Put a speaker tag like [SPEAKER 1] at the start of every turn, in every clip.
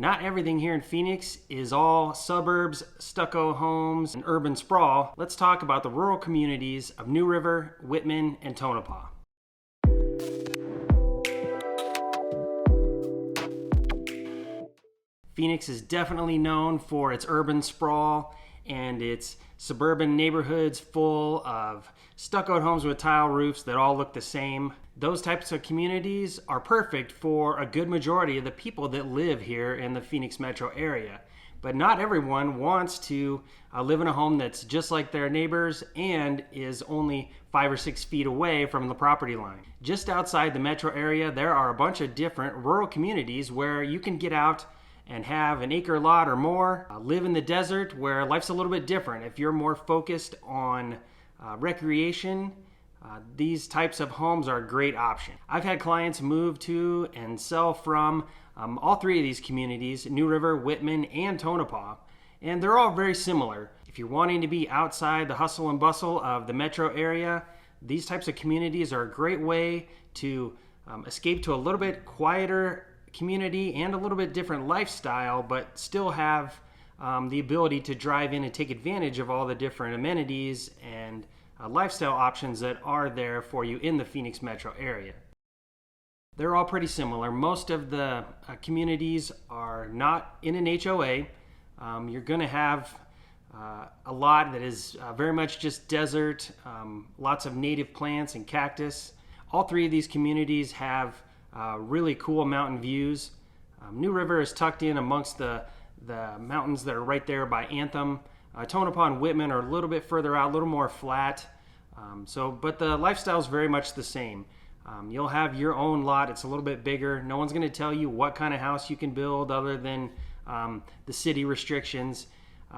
[SPEAKER 1] Not everything here in Phoenix is all suburbs, stucco homes, and urban sprawl. Let's talk about the rural communities of New River, Wittmann, and Tonopah. Phoenix is definitely known for its urban sprawl and its suburban neighborhoods full of stuccoed homes with tile roofs that all look the same. Those types of communities are perfect for a good majority of the people that live here in the Phoenix metro area. But not everyone wants to live in a home that's just like their neighbors and is only 5 or 6 feet away from the property line. Just outside the metro area, there are a bunch of different rural communities where you can get out and have an acre lot or more, live in the desert where life's a little bit different. If you're more focused on recreation, these types of homes are a great option. I've had clients move to and sell from all three of these communities, New River, Wittmann, and Tonopah, and they're all very similar. If you're wanting to be outside the hustle and bustle of the metro area, these types of communities are a great way to escape to a little bit quieter community and a little bit different lifestyle, but still have the ability to drive in and take advantage of all the different amenities and lifestyle options that are there for you in the Phoenix metro area. They're all pretty similar. Most of the communities are not in an HOA. You're going to have a lot that is very much just desert, lots of native plants and cactus. All three of these communities have really cool mountain views. New River is tucked in amongst the mountains that are right there by Anthem. Tonopah and Wittmann are a little bit further out, a little more flat. But the lifestyle is very much the same. You'll have your own lot. It's a little bit bigger. No one's going to tell you what kind of house you can build other than the city restrictions.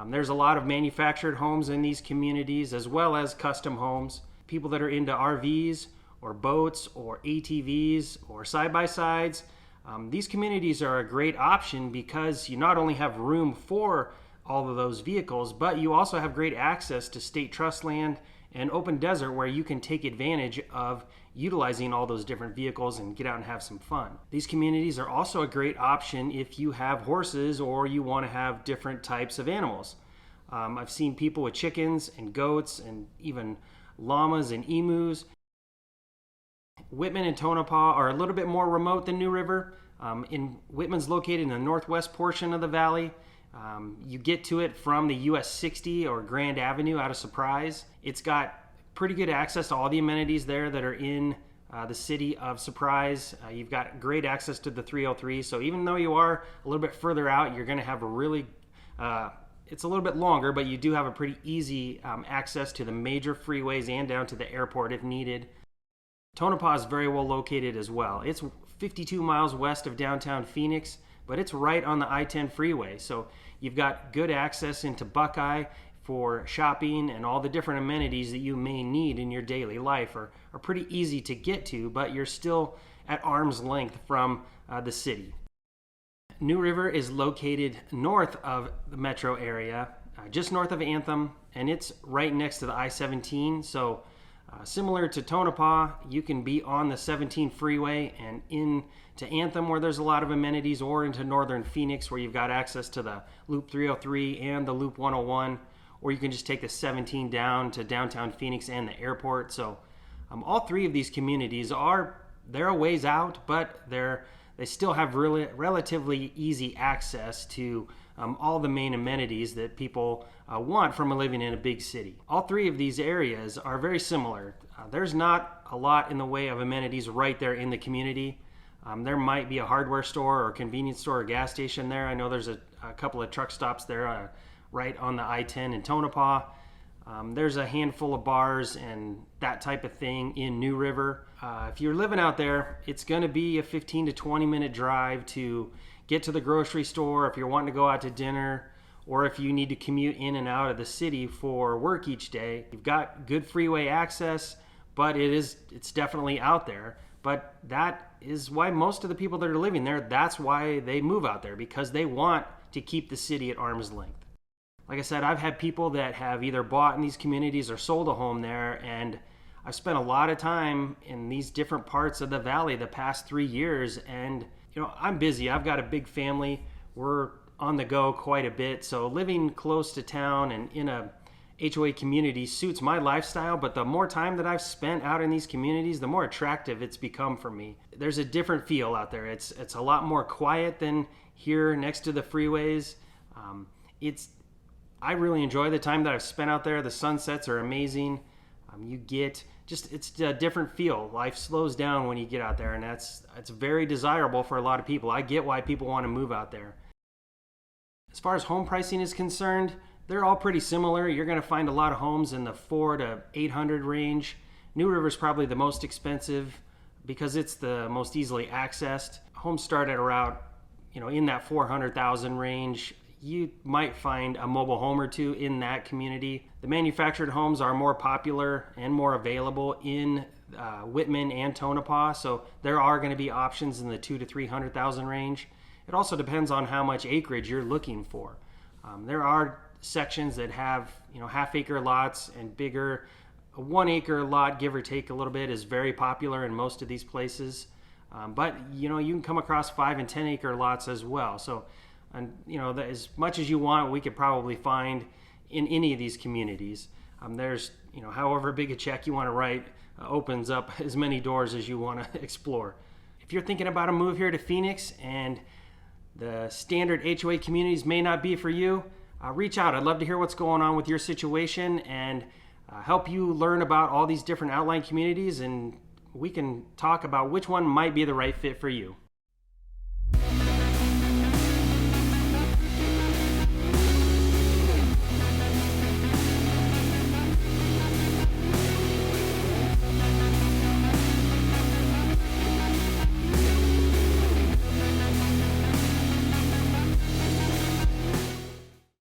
[SPEAKER 1] There's a lot of manufactured homes in these communities as well as custom homes. People that are into RVs or boats or ATVs or side-by-sides, these communities are a great option because you not only have room for all of those vehicles, but you also have great access to state trust land and open desert where you can take advantage of utilizing all those different vehicles and get out and have some fun. These communities are also a great option if you have horses or you want to have different types of animals. I've seen people with chickens and goats and even llamas and emus. Wittmann and Tonopah are a little bit more remote than New River. Wittmann's located in the northwest portion of the valley. You get to it from the US 60 or Grand Avenue out of Surprise. It's got pretty good access to all the amenities there that are in the city of Surprise. You've got great access to the 303. So even though you are a little bit further out, you're going to have a really, it's a little bit longer, but you do have a pretty easy access to the major freeways and down to the airport if needed. Tonopah is very well located as well. It's 52 miles west of downtown Phoenix, but it's right on the I-10 freeway. So you've got good access into Buckeye for shopping, and all the different amenities that you may need in your daily life are pretty easy to get to, but you're still at arm's length from the city. New River is located north of the metro area, just north of Anthem, and it's right next to the I-17. So similar to Tonopah, you can be on the 17 freeway and into Anthem where there's a lot of amenities, or into northern Phoenix where you've got access to the Loop 303 and the Loop 101, or you can just take the 17 down to downtown Phoenix and the airport. So all three of these communities they're a ways out, but they still have really relatively easy access to all the main amenities that people want from living in a big city. All three of these areas are very similar. There's not a lot in the way of amenities right there in the community. There might be a hardware store or convenience store or gas station there. I know there's a couple of truck stops there right on the I-10 in Tonopah. There's a handful of bars and that type of thing in New River. If you're living out there, it's going to be a 15 to 20 minute drive to get to the grocery store if you're wanting to go out to dinner, or if you need to commute in and out of the city for work each day. You've got good freeway access, but it's definitely out there. But that is why most of the people that are living there, that's why they move out there, because they want to keep the city at arm's length. Like I said, I've had people that have either bought in these communities or sold a home there, and I've spent a lot of time in these different parts of the valley the past 3 years, and I'm busy. I've got a big family. we're on the go quite a bit. So living close to town and in a HOA community suits my lifestyle, but the more time that I've spent out in these communities, the more attractive it's become for me. There's a different feel out there. It's a lot more quiet than here next to the freeways. I really enjoy the time that I've spent out there. The sunsets are amazing. It's a different feel. Life slows down when you get out there, and it's very desirable for a lot of people. I get why people want to move out there. As far as home pricing is concerned, they're all pretty similar. You're going to find a lot of homes in the $400 to $800 range. New River is probably the most expensive because it's the most easily accessed. Homes start at around, in that $400,000 range. You might find a mobile home or two in that community. The manufactured homes are more popular and more available in Wittmann and Tonopah, so there are going to be options in the $200,000 to $300,000 range. It also depends on how much acreage you're looking for. There are sections that have half-acre lots and bigger. A 1-acre lot, give or take a little bit, is very popular in most of these places. But you can come across 5 and 10-acre lots as well. So, as much as you want, we could probably find in any of these communities. There's however big a check you want to write opens up as many doors as you want to explore. If you're thinking about a move here to Phoenix and the standard HOA communities may not be for you, reach out. I'd love to hear what's going on with your situation and help you learn about all these different outlying communities, and we can talk about which one might be the right fit for you.